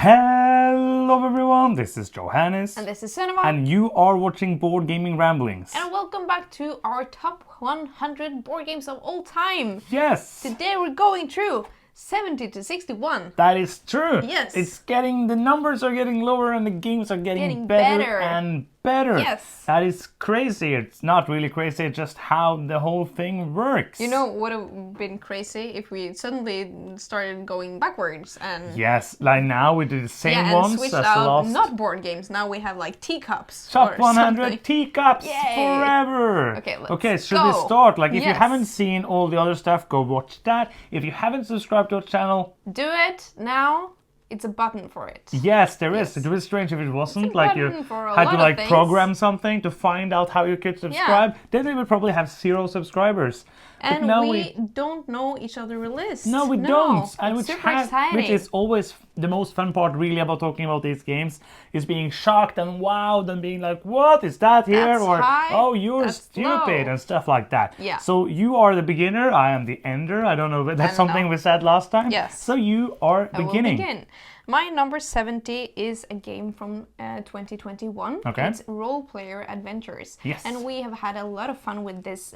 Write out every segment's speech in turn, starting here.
Hello everyone, this is Johannes. And this is Cinema. And you are watching Board Gaming Ramblings. And welcome back to our top 100 board games of all time. Yes! Today we're going through 70 to 61. That is true. Yes. The numbers are getting lower and the games are getting better and better. Yes. That is crazy. It's not really crazy, it's just how the whole thing works. You know what would have been crazy if we suddenly started going backwards and... Yes, like now we do the same ones and switched as out, last... not board games, now we have like teacups. Top 100 something. teacups Yay. forever. Okay, should we start? Like, if you Yes. haven't seen all the other stuff, go watch that. If you haven't subscribed to our channel, do it now. It's a button for it. yes, there is. It would be strange if it wasn't. It's a Like you button for a had lot to of like things. program something to find out how you could subscribe. Then we would probably have 0 subscribers. And but now we don't know each other's lists. No, we don't. It's And super exciting. which is always the most fun part, really, about talking about these games, is being shocked and wowed and being like, "What is that here?" That's or high, "Oh, you're that's stupid," low. and stuff like that. Yeah. So you are the beginner. I am the ender. I don't know, but that's I don't something know. we said last time. Yes. So you are I will beginning. begin. My number 70 is a game from 2021. Okay. It's Role Player Adventures. Yes. And we have had a lot of fun with this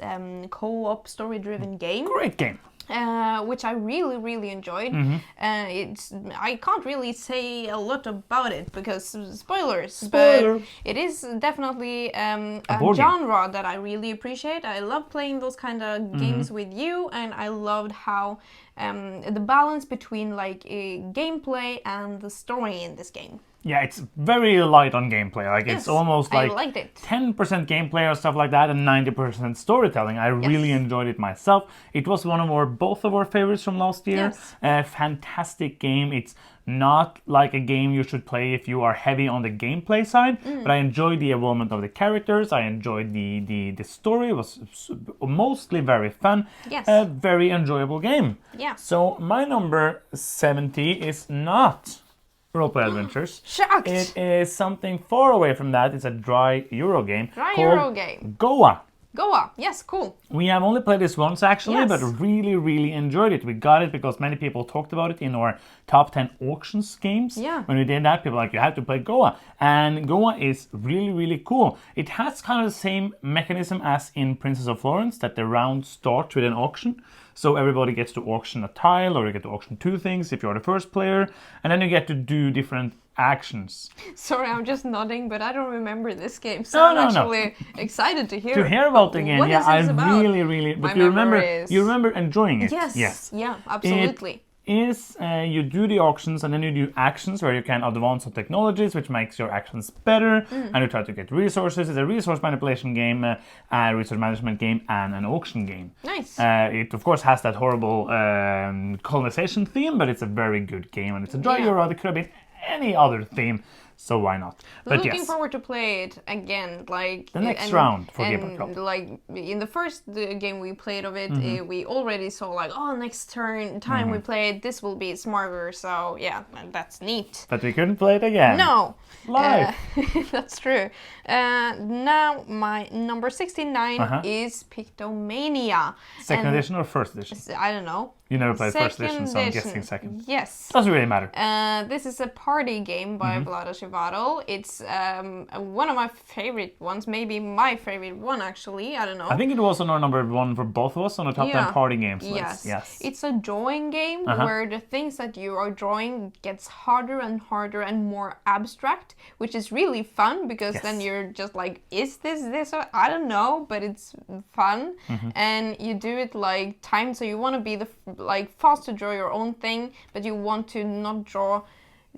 co-op story-driven game. Great game. Which I really enjoyed. Mm-hmm. I can't really say a lot about it because spoilers. Spoiler. But it is definitely a board game. genre that I really appreciate. I love playing those kind of games with you, and I loved how the balance between like gameplay and the story in this game. Yeah, it's very light on gameplay. Like, it's Yes, almost I like liked it. 10% gameplay or stuff like that, and 90% storytelling. I really enjoyed it myself. It was both of our favorites from last year. Yes. Fantastic game. It's not like a game you should play if you are heavy on the gameplay side, but I enjoyed the involvement of the characters. I enjoyed the story. It was mostly very fun. Yes. A very enjoyable game. Yeah. So my number 70 is not Roleplay Adventures. Shocked! It is something far away from that. It's a dry Euro game Dry called Euro game. Goa. Goa. Yes, cool. We have only played this once actually, Yes. but really enjoyed it. We got it because many people talked about it in our top 10 auctions games. Yeah. When we did that, people were like, you have to play Goa. And Goa is really cool. It has kind of the same mechanism as in Princess of Florence, that the round starts with an auction. So everybody gets to auction a tile, or you get to auction 2 things if you're the first player, and then you get to do different actions. Sorry, I'm just nodding, but I don't remember this game, so No, I'm no. actually excited to hear. To hear about the game, What yeah, is I this about? really. But My you memory remember enjoying it. Yes. Yeah, absolutely. You do the auctions and then you do actions where you can advance some technologies, which makes your actions better, and you try to get resources. It's a resource manipulation game, a resource management game, and an auction game. Nice. It of course has that horrible colonization theme, but it's a very good game, and it's a dry Euro. It could have been any other theme, so why not? But Looking forward to play it again, like the next round for Game Club. Like in the first game we played of it, we already saw like, oh, next time we play it, this will be smarter. So yeah, that's neat. But we couldn't play it again. No, Live. that's true. Now my number 69 is Pictomania. Second And edition or first edition? I don't know. You never played first Second edition, so I'm edition. guessing second. Yes. Doesn't really matter. This is a party game by Vlaada Chivadl. It's one of my favorite ones, maybe my favorite one actually. I don't know. I think it was on our number 1 for both of us on the top 10 party games list. Yes. It's a drawing game where the things that you are drawing gets harder and more abstract, which is really fun because then you're just like, is this? Or I don't know, but it's fun. And you do it like timed, so you want to be fast to draw your own thing, but you want to not draw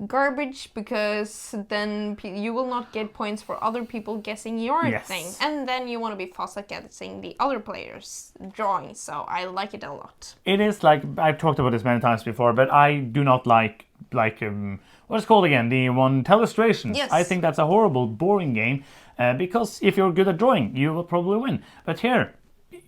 garbage because then you will not get points for other people guessing your thing, and then you want to be fast at guessing the other players' drawing. So I like it a lot. It is like, I've talked about this many times before, but I do not like what is it called again? The one Telestrations. Yes. I think that's a horrible, boring game because if you're good at drawing, you will probably win. But here,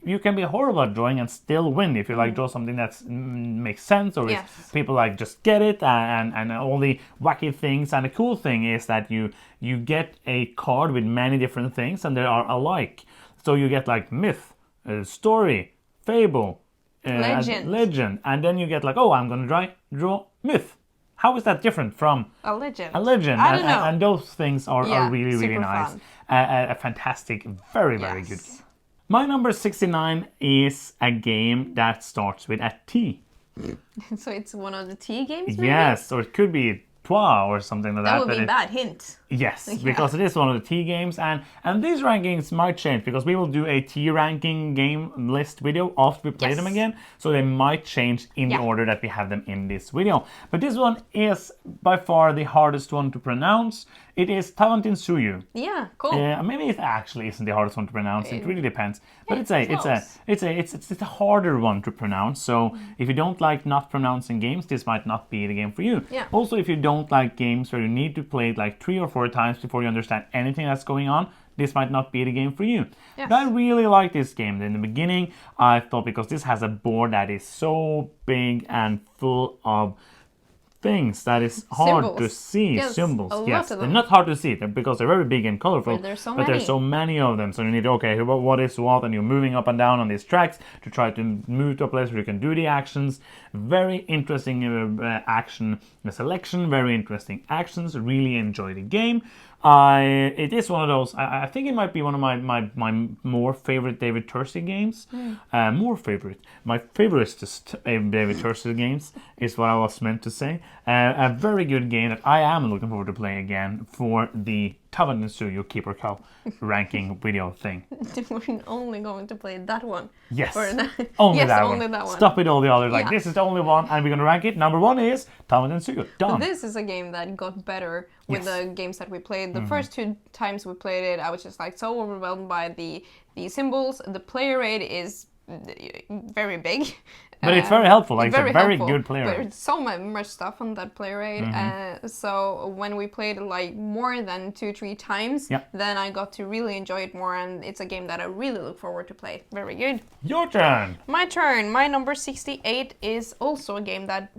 you can be horrible at drawing and still win if you like draw something that makes sense, or if people like just get it and all the wacky things. And the cool thing is that you get a card with many different things and they are alike. So you get like myth, story, fable, legend, and then you get like, oh, I'm gonna draw myth. how is that different from a legend? A legend. I don't know. And those things are really, really nice. Fun. A fantastic, very, very good game. My number 69 is a game that starts with a T. So it's one of the T games, maybe? Yes, or it could be Trois or something like that. That would be a bad hint. Yes, because it is one of the T games, and these rankings might change because we will do a T ranking game list video after we play them again, so they might change in the order that we have them in this video. But this one is by far the hardest one to pronounce. It is Tavantinsuyu. Yeah, cool. Maybe it actually isn't the hardest one to pronounce. It really depends. But it's a harder one to pronounce. So if you don't like not pronouncing games, this might not be the game for you. Yeah. Also, if you don't like games where you need to play it like 3 or 4 times before you understand anything that's going on, this might not be the game for you. Yes. But I really like this game. In the beginning, I thought because this has a board that is so big and full of things that is hard to see. Symbols. Yes, they're not hard to see because they're very big and colorful. But there's so many of them. So you need, okay, what is what? And you're moving up and down on these tracks to try to move to a place where you can do the actions. Very interesting action selection. Very interesting actions. Really enjoy the game. It is one of those. I think it might be one of my more favorite David Tursi games. My favoriteest David Tursi games is what I was meant to say. A very good game that I am looking forward to playing again for the Tavantinsuyu Keeper Cow ranking video thing. We're only going to play that one. Yes, only that one. Stop with all the others. Like this is the only one, and we're gonna rank it. Number 1 is Tavantinsuyu. Done. This is a game that got better with the games that we played. The first 2 times we played it, I was just like so overwhelmed by the symbols. The player rate is very big. But it's very helpful. Like, it's a very helpful, good player rate. There's so much stuff on that player rate. So when we played like more than 2-3 times, then I got to really enjoy it more, and it's a game that I really look forward to play. Very good. Your turn. My turn. My number 68 is also a game that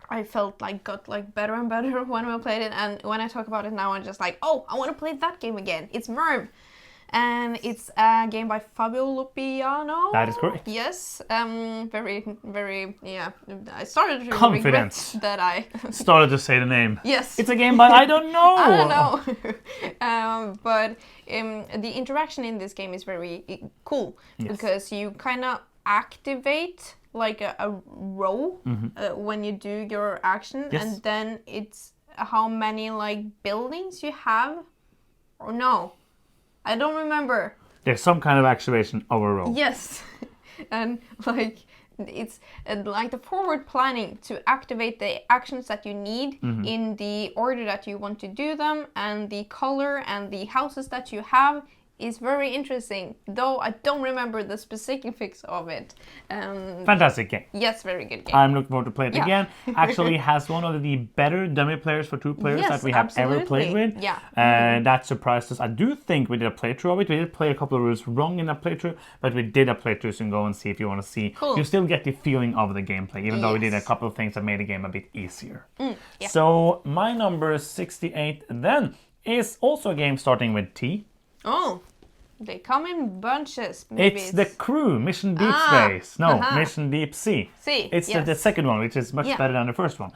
I felt like got like better and better when I played it, and when I talk about it now, I'm just like, oh, I want to play that game again. It's Merv. And it's a game by Fabio Lupiano. That is correct. Yes. Very, very, yeah. I started to regret that I started to say the name. Yes. It's a game by I don't know. I don't know. But the interaction in this game is very cool because you kind of activate like a row when you do your action, and then it's how many like buildings you have, or no. I don't remember. There's some kind of activation of a row. Yes. And like it's like the forward planning to activate the actions that you need in the order that you want to do them, and the color and the houses that you have is very interesting, though I don't remember the specifics of it. Fantastic game. Yes, very good game. I'm looking forward to play it again. Actually has one of the better dummy players for 2 players that we have ever played with. Yeah. That surprised us. I do think we did a playthrough of it. We did play a couple of rules wrong in that playthrough, but we did a playthrough, so you can go and see if you want to see. Cool. You still get the feeling of the gameplay, even though we did a couple of things that made the game a bit easier. So my number 68 then is also a game starting with T. Oh, they come in bunches. Maybe it's the Crew, Mission Deep Space. No, Mission Deep Sea. It's the second one, which is much better than the first one.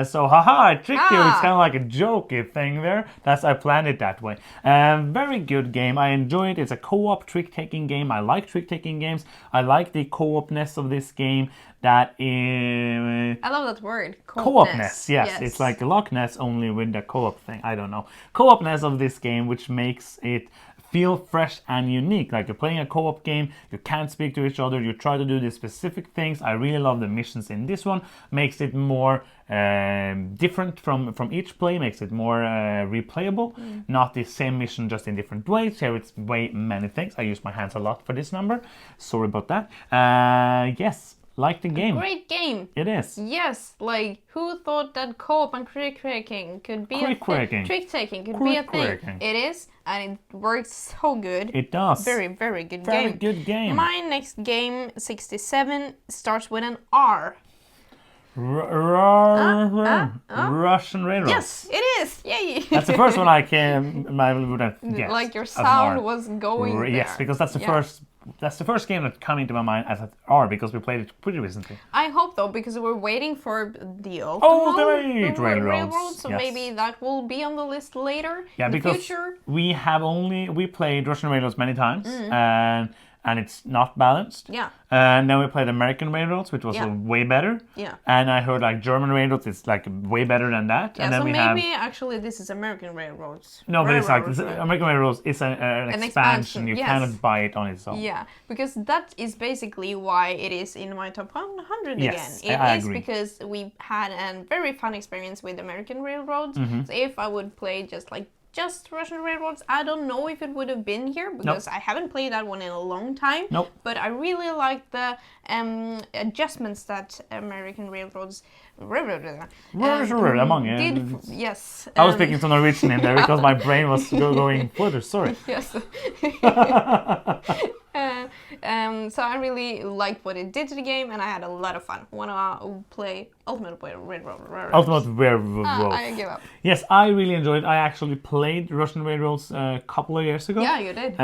So, I tricked you. It's kind of like a jokey thing there. I planned it that way. Very good game. I enjoy it. It's a co-op trick-taking game. I like trick-taking games. I like the co-opness of this game. That is... I love that word. Co-opness, yes. It's like Loch Ness, only with the co-op thing. I don't know. Co-opness of this game, which makes it feel fresh and unique. Like you're playing a co-op game, you can't speak to each other, you try to do these specific things. I really love the missions in this one. Makes it more different from each play, makes it more replayable. Not the same mission, just in different ways. Here it's way many things. I use my hands a lot for this number. Sorry about that. Yes. Like the game. Great game. It is. Yes, like who thought that co-op and trick-taking could be a thing? Trick-taking could be a thing. It is, and it works so good. It does. Very, very good game. Very good game. My next game, 67, starts with an R. Russian Railroad. Yes, it is. Yay! That's the first one I would have guessed. Like your sound was going there. Yes, because that's the first that's the first game that come into my mind as an R because we played it pretty recently. I hope though, because we're waiting for the Ultimate Railroads, so maybe that will be on the list later. Yeah, in because the future. we played Russian Railroads many times, and it's not balanced. Yeah. And then we played American Railroads, which was way better. Yeah. And I heard like German Railroads is like way better than that. Yeah, and then so we maybe actually this is American Railroads. No, but it's like American Railroads is an expansion. You cannot buy it on its own. Yeah, because that is basically why it is in my top 100 yes, again. I It is agree. because we had a very fun experience with American Railroads. So if I would play just Russian Railroads, I don't know if it would have been here because I haven't played that one in a long time. Nope. But I really like the adjustments that American Railroads did. Yes. I was speaking some Norwegian in there because my brain was going further. Sorry. Yes. So I really liked what it did to the game, and I had a lot of fun. Wanna play Ultimate Railroad? Ultimate Railroad. I give up. Yes, I really enjoyed it. I actually played Russian Railroads a couple of years ago. Yeah, you did.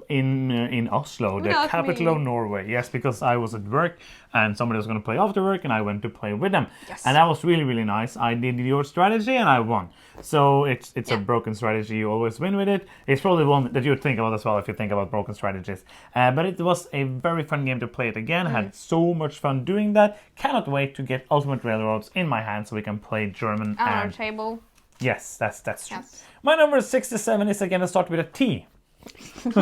In Oslo, the Not capital me. of Norway. Yes, because I was at work and somebody was going to play after work, and I went to play with them. Yes. And that was really, really nice. I did your strategy and I won. So it's a broken strategy. You always win with it. It's probably one that you would think about as well if you think about broken strategies. But it was a very fun game to play it again. Had so much fun doing that. Cannot wait to get Ultimate Railroads in my hand so we can play German. On our table. Yes, that's true. Yes. My number 67 is again to start with a T. You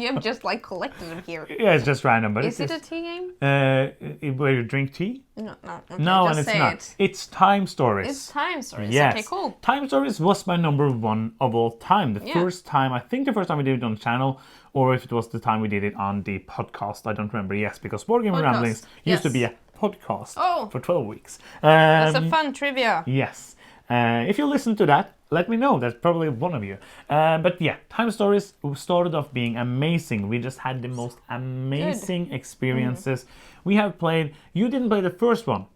have just collected them here. Yeah, it's just random, but is it a tea game? Where you drink tea? No. Okay, No, just and it's say not. It. It's Time Stories. It's Time Stories. Yes. Okay, cool. Time Stories was my number one of all time. The first time we did it on the channel, or if it was the time we did it on the podcast, I don't remember. Yes, because Board Game Ramblings used to be a podcast for 12 weeks. That's a fun trivia. Yes. If you listen to that, let me know. That's probably one of you. But yeah, Time Stories started off being amazing. We just had the most amazing experiences. We have played... You didn't play the first one.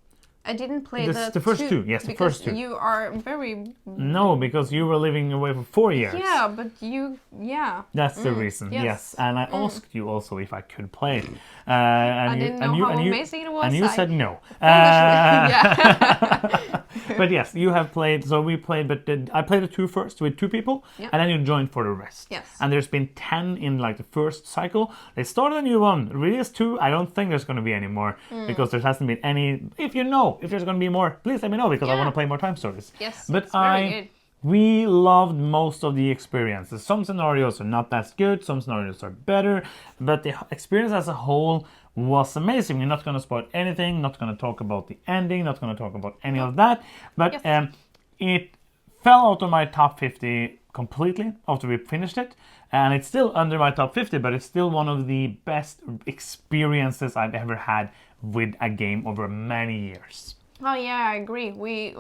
I didn't play the first two. Yes, the first two. You are very... No, because you were living away for 4 years. Yeah, but you... Yeah. That's the reason, yes. And I asked you also if I could play it. I didn't know how amazing it was. And you said no. But yes, you have played. So we played, but I played the two first with 2 people, and then you joined for the rest. Yes. And there's been 10 in the first cycle. They started a new one, released 2. I don't think there's going to be any more because there hasn't been any. If there's going to be more, please let me know because I want to play more Time Stories. Yes. But it's very good. We loved most of the experiences. Some scenarios are not that good, some scenarios are better, but the experience as a whole was amazing. We're not going to spoil anything, not going to talk about the ending, not going to talk about any of that, but it fell out of my top 50 completely after we finished it, and it's still under my top 50, but it's still one of the best experiences I've ever had with a game over many years. Oh yeah, I agree. We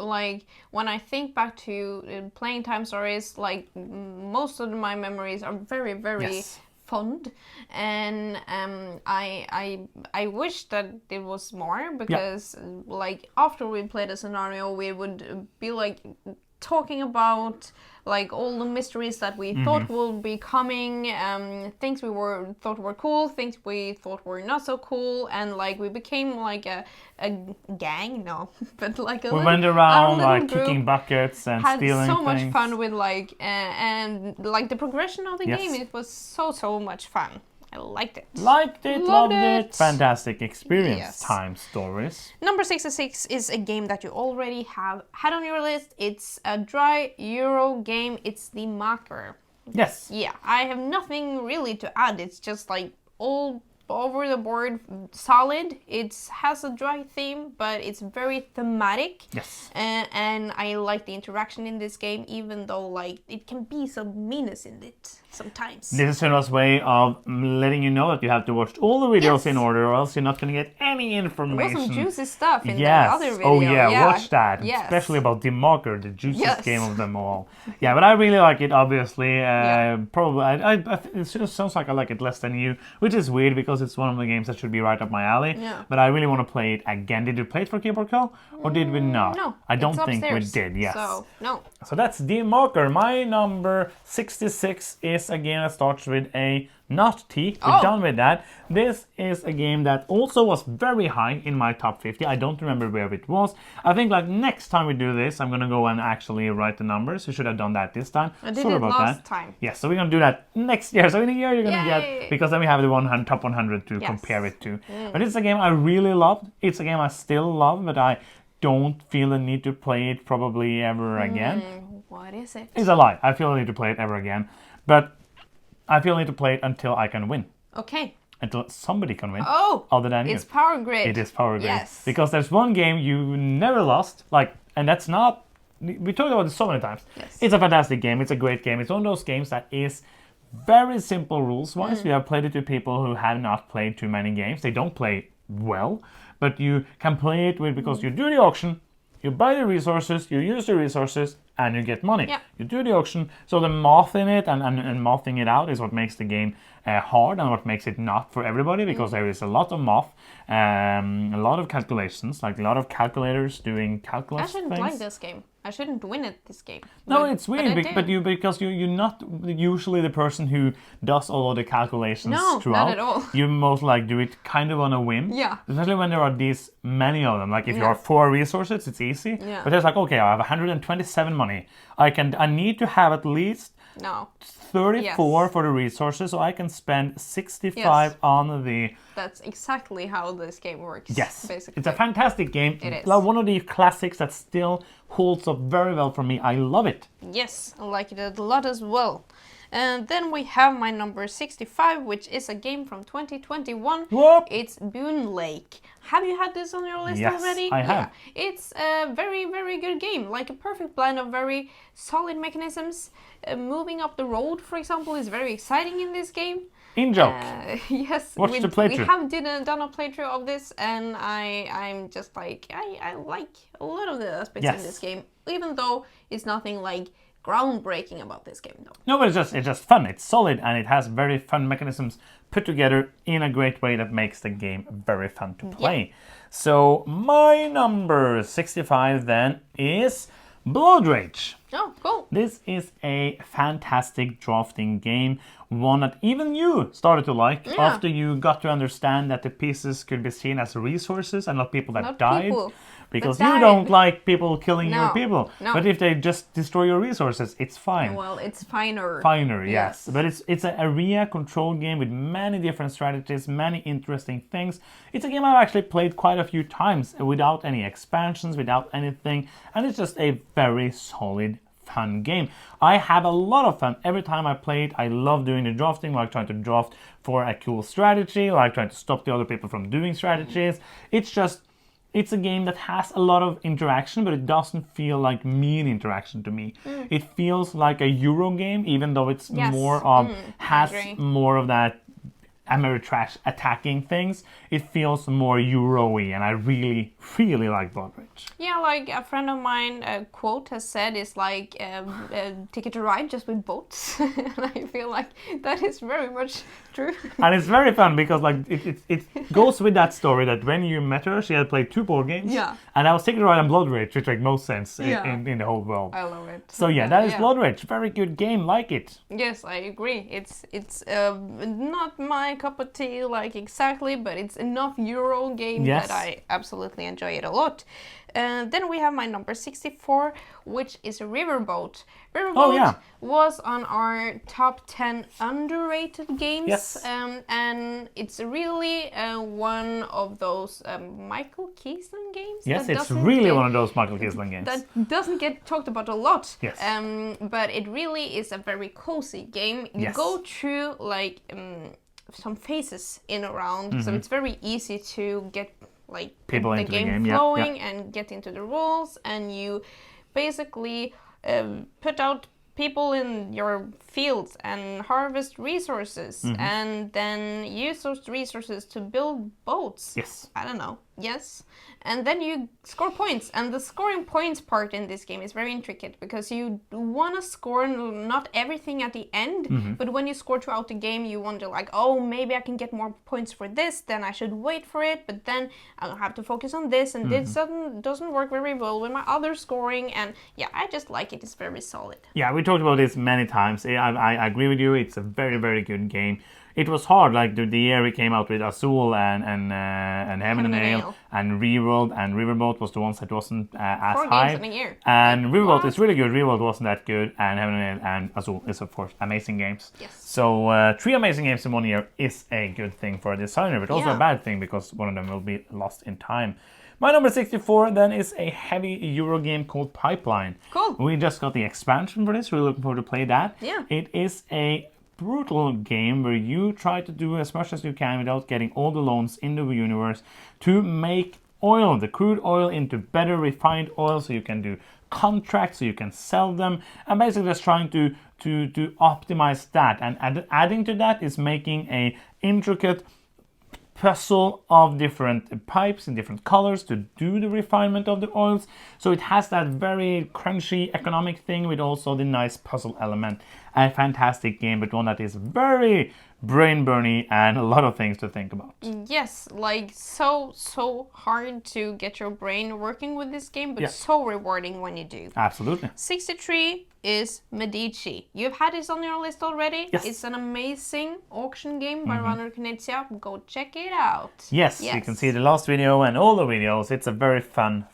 when I think back to playing Time Stories, most of my memories are very, very fond, and I wish that it was more because after we played a scenario, we would be talking about all the mysteries that we thought will be coming, things we thought were cool, things we thought were not so cool, and we became a gang, but we went around kicking buckets and had stealing so things. much fun with and the progression of the game. It was so much fun. I liked it. Loved it. Fantastic experience. Yes. Time Stories. Number 66 is a game that you already have had on your list. It's a dry Euro game. It's the Marker. Yes. Yeah, I have nothing really to add. It's just all over the board, solid. It has a dry theme, but it's very thematic. Yes. And I like the interaction in this game, even though it can be some meanness in it sometimes. This is Sunda's way of letting you know that you have to watch all the videos in order, or else you're not going to get any information. There was some juicy stuff in the other video. Oh yeah, watch that. Yes. Especially about the Marker, the juiciest game of them all. Yeah, but I really like it, obviously. Probably, it just sounds like I like it less than you, which is weird because it's one of the games that should be right up my alley. Yeah. But I really want to play it again. Did you play it for Keyboard Call? Or did we not? No. I don't think we upstairs. did, yes. So, no. So that's the marker. My number 66 is a game that starts with a not T. We're done with that. This is a game that also was very high in my top 50. I don't remember where it was. I think like next time we do this, I'm gonna go and actually write the numbers. We should have done that this time. I did it last time. Yes, so we're gonna do that next year. So in a year you're gonna get, because then we have the top 100 to compare it to. But it's a game I really loved. It's a game I still love, but I don't feel the need to play it probably ever again. What is it? It's a lie. I feel the need to play it ever again. But I feel the need to play it until I can win. Okay. Until somebody can win. Oh, other than it's Power Grid. It is Power Grid. Yes. Because there's one game you never lost, and that's not, we talked about this so many times. Yes. It's a fantastic game. It's a great game. It's one of those games that is very simple rules-wise. We have played it to people who have not played too many games. They don't play well, but you can play it with, because you do the auction, you buy the resources, you use the resources, and you get money. Yeah. You do the auction, so the math in it and mathing it out is what makes the game hard and what makes it not for everybody, because there is a lot of math, a lot of calculations, like a lot of calculators doing calculus I shouldn't things. like this game. I shouldn't win at this game. No, it's weird, because you're not usually the person who does all of the calculations throughout. Not at all. You most like do it kind of on a whim. Yeah. Especially when there are these many of them. Like if you have 4 resources, it's easy. Yeah. But there's like, okay, I have 127 money. I need to have at least 34 for the resources, so I can spend 65 on the... That's exactly how this game works. Yes, basically. it's a fantastic game. It is. Like one of the classics that still holds up very well for me. I love it. Yes, I like it a lot as well. And then we have my number 65, which is a game from 2021. Whoop. It's Boon Lake. Have you had this on your list already? Yes, I have. Yeah. It's a very, very good game. Like a perfect blend of very solid mechanisms. Moving up the road, for example, is very exciting in this game. In-joke. Yes. Watch the playthrough. We have done a playthrough of this, and I'm just like, I like a lot of the aspects in this game, even though it's nothing like groundbreaking about this game, though. No, but it's just fun. It's solid, and it has very fun mechanisms put together in a great way that makes the game very fun to play. Yeah. So my number 65 then is Blood Rage. Oh, cool. This is a fantastic drafting game, one that even you started to like after you got to understand that the pieces could be seen as resources and not people that died. Because you don't like people killing your people. No. But if they just destroy your resources, it's fine. Well, it's finer. Finer, yes. But it's an area control game with many different strategies, many interesting things. It's a game I've actually played quite a few times without any expansions, without anything. And it's just a very solid, fun game. I have a lot of fun every time I play it. I love doing the drafting, like trying to draft for a cool strategy, like trying to stop the other people from doing strategies. It's a game that has a lot of interaction, but it doesn't feel like mean interaction to me. It feels like a Euro game, even though it's more of, has more of that Ameritrash attacking things. It feels more Euro-y, and I really, really like Blood Rage. Yeah, like a friend of mine, a quote has said, is like Ticket to Ride just with boats. And I feel like that is very much true. And it's very fun because like it goes with that story that when you met her, she had played 2 board games. Yeah. And I was Ticket to Ride and Blood Rage, which make most sense in the whole world. I love it. So yeah, that is Blood Rage. Very good game, like it. Yes, I agree. It's not my cup of tea, like exactly, but it's enough Euro game that I absolutely enjoy it a lot. Then we have my number 64, which is Riverboat. Riverboat was on our top 10 underrated games. Yes. And it's really one of those Michael Kiesling games. Yes, it's really one of those Michael Kiesling games. That doesn't get talked about a lot. Yes. But it really is a very cozy game. You go through like some phases in a round, so it's very easy to get like people the into game flowing and get into the rules, and you basically put out people in your fields and harvest resources, and then use those resources to build boats. Yes. I don't know. Yes. And then you score points. And the scoring points part in this game is very intricate because you want to score not everything at the end, but when you score throughout the game, you wonder like, oh, maybe I can get more points for this, then I should wait for it, but then I'll have to focus on this, and this doesn't work very well with my other scoring. And yeah, I just like it. It's very solid. Yeah, we talked about this many times. I agree with you. It's a very, very good game. It was hard, like the year we came out with Azul and Heaven and Ale and Reworld and Riverboat was the ones that wasn't as 4 high. games in a year. And Riverboat is really good. Reworld wasn't that good, and Heaven and Ale and Azul is of course amazing games. Yes. So 3 amazing games in 1 year is a good thing for a designer, but also a bad thing because one of them will be lost in time. My number 64 then is a heavy Euro game called Pipeline. Cool. We just got the expansion for this. We're looking forward to play that. Yeah. It is a brutal game where you try to do as much as you can without getting all the loans in the universe to make oil, the crude oil, into better refined oil, so you can do contracts, so you can sell them, and basically just trying to optimize that. And adding to that is making a intricate puzzle of different pipes in different colors to do the refinement of the oils. So it has that very crunchy economic thing with also the nice puzzle element. A fantastic game, but one that is very brain-burny and a lot of things to think about. Yes, like so hard to get your brain working with this game, but so rewarding when you do. Absolutely. 63 is Medici. You've had this on your list already. Yes. It's an amazing auction game by Runner Knizia. Go check it out. Yes, you can see the last video and all the videos. It's a very fun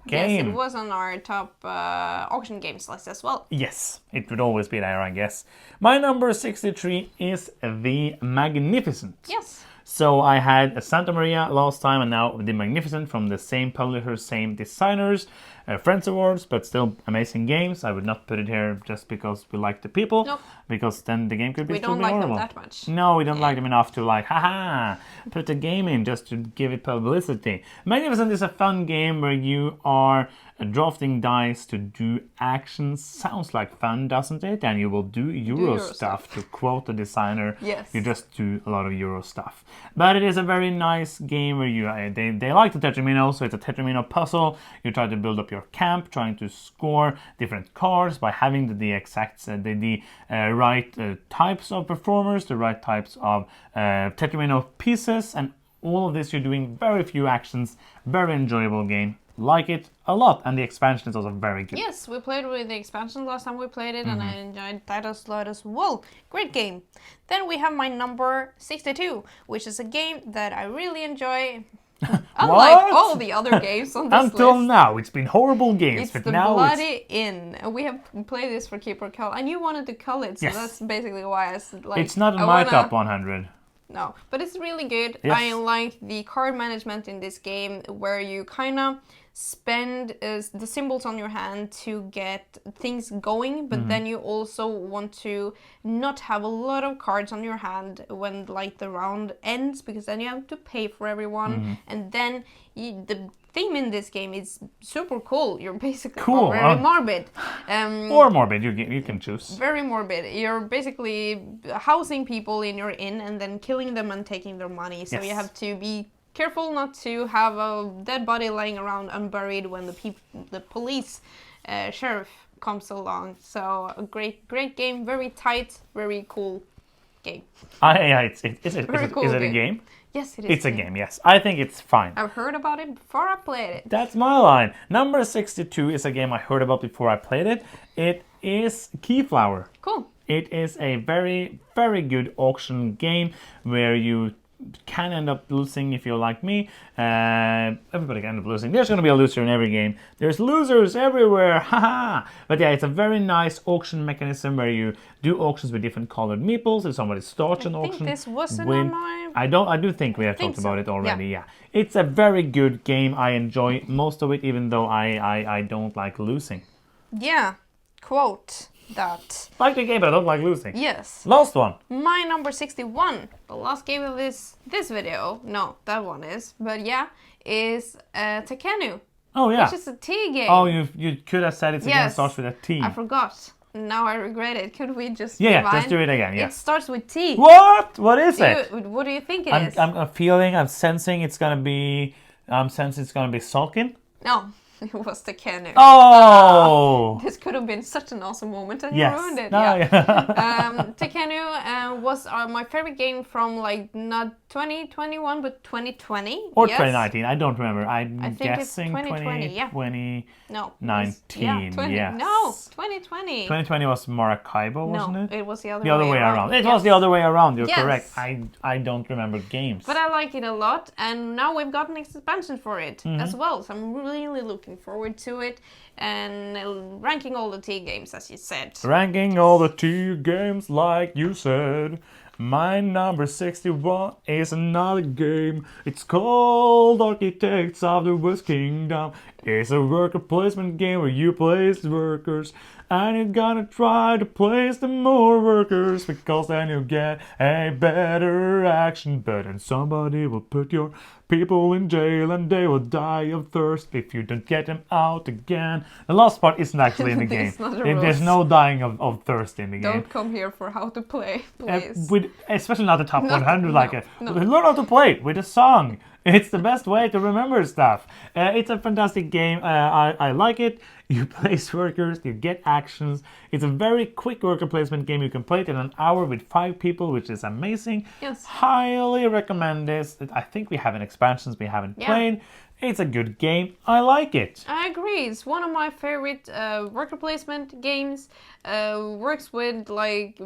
game. Yes, it was on our top auction games list as well. Yes, it would always be there, I guess. My number 63 is The Magnificent. Yes. So I had a Santa Maria last time, and now The Magnificent from the same publishers, same designers, Friends Awards, but still amazing games. I would not put it here just because we like the people, because then the game could be We don't like horrible. them that much. No, we don't like them enough to like, haha, put the game in just to give it publicity. Magnificent is a fun game where you are drafting dice to do actions. Sounds like fun, doesn't it? And you will do Euro stuff, to quote the designer. Yes. You just do a lot of Euro stuff. But it is a very nice game where you they like the Tetramino, so it's a Tetramino puzzle. You try to build up your camp, trying to score different cards by having the exact right types of performers, the right types of Tetramino pieces, and all of this you're doing very few actions. Very enjoyable game. Like it a lot, and the expansion is also very good. Yes, we played with the expansion last time we played it, and I enjoyed that a lot as well. Great game. Then we have my number 62, which is a game that I really enjoy. Unlike all the other games on this Until list. now, it's been horrible games, It's but the now Bloody Inn. We have played this for Keeper Cull, and you wanted to cull it, so that's basically why I said, like, it's not in my top 100. No, but it's really good. Yes. I like the card management in this game, where you kind of spend the symbols on your hand to get things going, but then you also want to not have a lot of cards on your hand when like the round ends, because then you have to pay for everyone, and then the theme in this game is super cool. You're basically very morbid. Or morbid, you can choose. Very morbid. You're basically housing people in your inn and then killing them and taking their money. So you have to be careful not to have a dead body lying around unburied when the police sheriff comes along. So a great game, very tight, very cool game. Is it a game? Yes, it is. It's a game, yes. I think it's fine. I've heard about it before I played it. That's my line. Number 62 is a game I heard about before I played it. It is Keyflower. Cool. It is a very, very good auction game where you can end up losing if you're like me. Everybody can end up losing. There's going to be a loser in every game. There's losers everywhere. Haha. But yeah, it's a very nice auction mechanism where you do auctions with different colored meeples. If somebody starts an auction, I think this wasn't on my... I do think we have talked about it already. Yeah. It's a very good game. I enjoy most of it, even though I don't like losing. Yeah. Quote that. Like the game, but I don't like losing. Yes. Last one. My number 61, the last game of this video. No, that one is. But yeah, is Tekkenu. Oh yeah. Which is a T game. Oh, you could have said it's again starts with a T. I forgot. Now I regret it. Could we just Yeah, just do it again. Yeah. It starts with T. What? What is it? What do you think it is? I'm feeling, I'm sensing it's gonna be Since it's going to be Sulkin. No, it was the canoe. Oh! This could have been such an awesome moment, and Yes. you ruined it. No, yeah. Tekkenu was my favorite game from like not 2021 but 2020 or 2019. I don't remember. I I'm think guessing it's 2020. Yeah. 2019. Yeah, Yes. No, 2020. 2020 was Maracaibo, wasn't No, it? it was the other way around. It was the other way around. You're correct. I don't remember games. But I like it a lot, and now we've got an expansion for it as well. So I'm really looking forward to it, and ranking all the T games, as you said. Ranking all the T games, like you said. My number 61 is another game. It's called Architects of the West Kingdom. It's a worker placement game where you place workers, and you're gonna try to place the more workers, because then you get a better action. But then somebody will put your people in jail, and they will die of thirst if you don't get them out again. The last part isn't actually in the game. There's no dying of thirst in the game. Don't come here for how to play, please. Especially not the top 100. Learn how to play with a song. It's the best way to remember stuff. It's a fantastic game. I like it. You place workers, you get actions. It's a very quick worker placement game. You can play it in an hour with 5 people, which is amazing. Yes. Highly recommend this. I think we have an expansions we haven't played. It's a good game. I like it. I agree. It's one of my favorite worker placement games. Works with like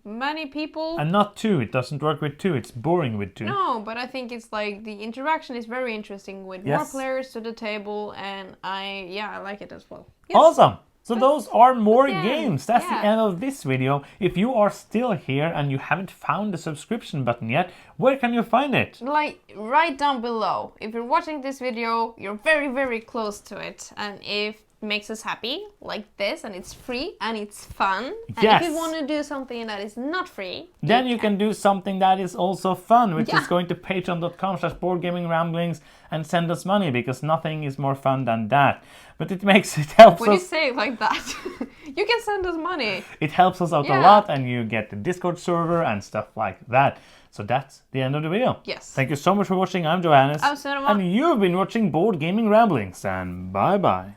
many people. And not 2. It doesn't work with 2. It's boring with 2. No, but I think it's like the interaction is very interesting with more players to the table, and I like it as well. Yes. Awesome. So those are more games. That's the end of this video. If you are still here and you haven't found the subscription button yet, where can you find it? Like right down below. If you're watching this video, you're very close to it. And if it makes us happy, like this, and it's free and it's fun. And if you want to do something that is not free, then you can do something that is also fun, which is going to patreon.com/boardgamingramblings and send us money, because nothing is more fun than that. But it helps us. When you say it like that, you can send us money. It helps us out a lot, and you get the Discord server and stuff like that. So that's the end of the video. Yes. Thank you so much for watching. I'm Johannes. I'm Cinema. And you've been watching Board Gaming Ramblings. And bye-bye.